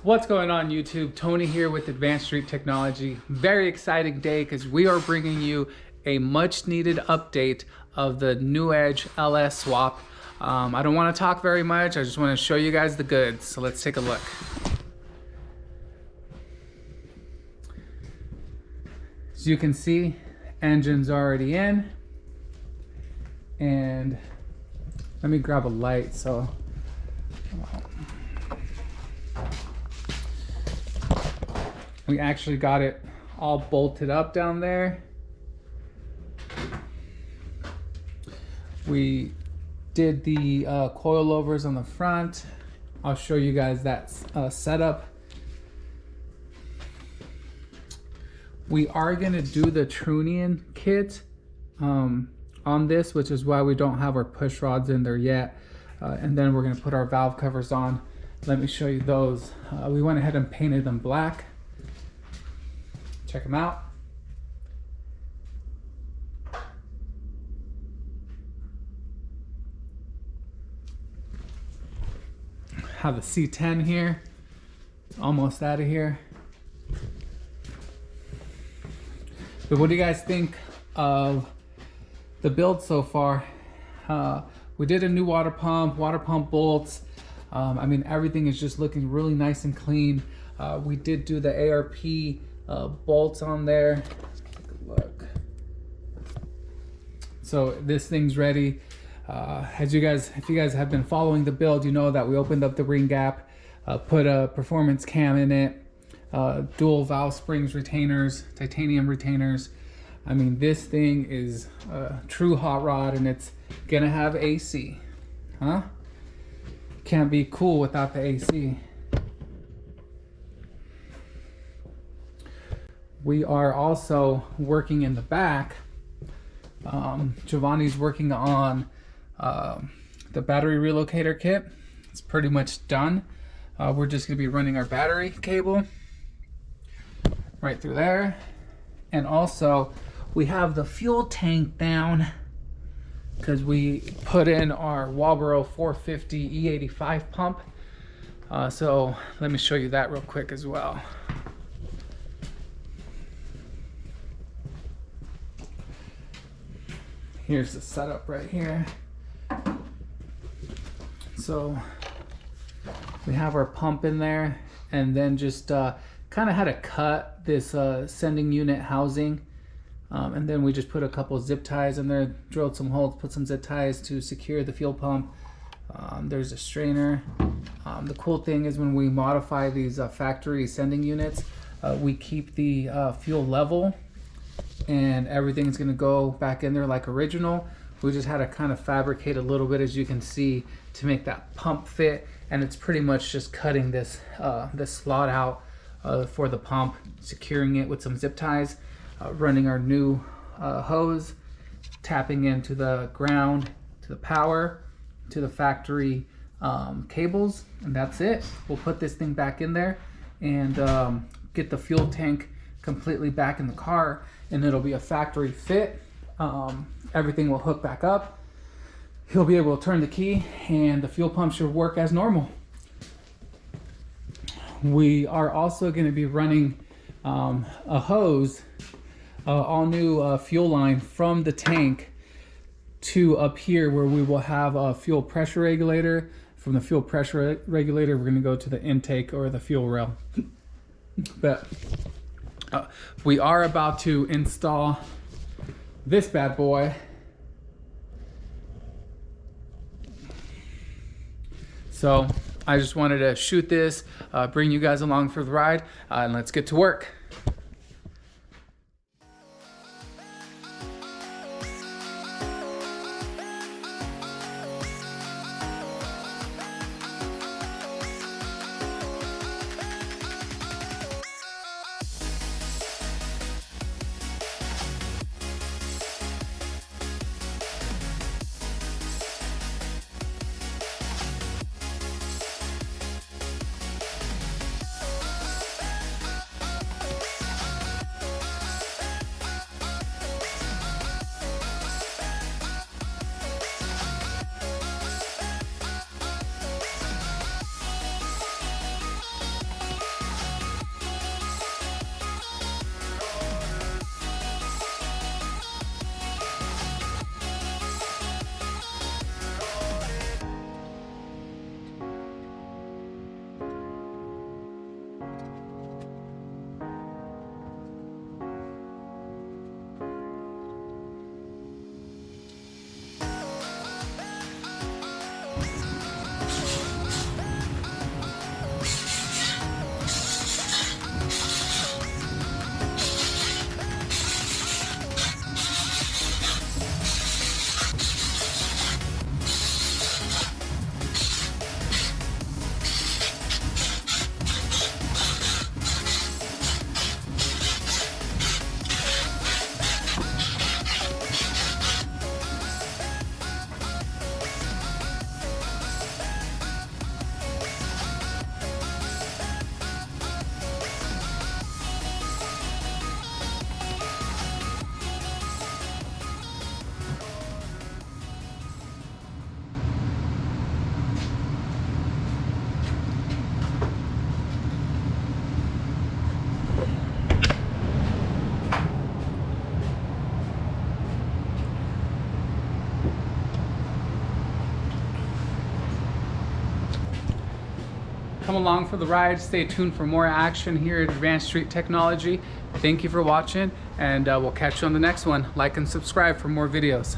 What's going on YouTube? Tony here with Advanced Street Technology. Very exciting day because we are bringing you a much needed update of the New Edge LS swap. I don't want to talk very much. I just want to show you guys the goods. So let's take a look. As you can see, engine's already in. And let me grab a light so we actually got it all bolted up down there. We did the coilovers on the front. I'll show you guys that setup. We are gonna do the Trunion kit on this, which is why we don't have our push rods in there yet. And then we're gonna put our valve covers on. Let me show you those. We went ahead and painted them black. Check them out. Have the C10 here. It's almost out of here. But what do you guys think of the build so far? We did a new water pump bolts. I mean, everything is just looking really nice and clean. We did do the ARP bolts on there. Take a look. So this thing's ready. If you guys have been following the build, you know that we opened up the ring gap, put a performance cam in it, dual valve springs retainers, titanium retainers. I mean, this thing is a true hot rod, and it's gonna have AC, huh? Can't be cool without the AC. We are also working in the back. Giovanni's working on the battery relocator kit. It's pretty much done. We're just gonna be running our battery cable right through there. And also we have the fuel tank down because we put in our Walbro 450 E85 pump. So let me show you that real quick as well. Here's the setup right here. So we have our pump in there, and then just kind of had to cut this sending unit housing, and then we just put a couple zip ties in there, drilled some holes, put some zip ties to secure the fuel pump. There's a strainer. The cool thing is when we modify these factory sending units, we keep the fuel level, and everything's gonna go back in there like original. We just had to kind of fabricate a little bit, as you can see, to make that pump fit, and it's pretty much just cutting this this slot out for the pump, securing it with some zip ties, running our new hose, tapping into the ground, to the power, to the factory cables, and that's it. We'll put this thing back in there and get the fuel tank completely back in the car, and it'll be a factory fit. Everything will hook back up. He'll be able to turn the key, and the fuel pump should work as normal. We are also going to be running a hose, all new fuel line from the tank to up here, where we will have a fuel pressure regulator. From the fuel pressure regulator, we're going to go to the intake or the fuel rail. But we are about to install this bad boy. So I just wanted to shoot this, bring you guys along for the ride, and let's get to work. come along for the ride. Stay tuned for more action here at Advanced Street Technology. Thank you for watching, and we'll catch you on the next one. Like and subscribe for more videos.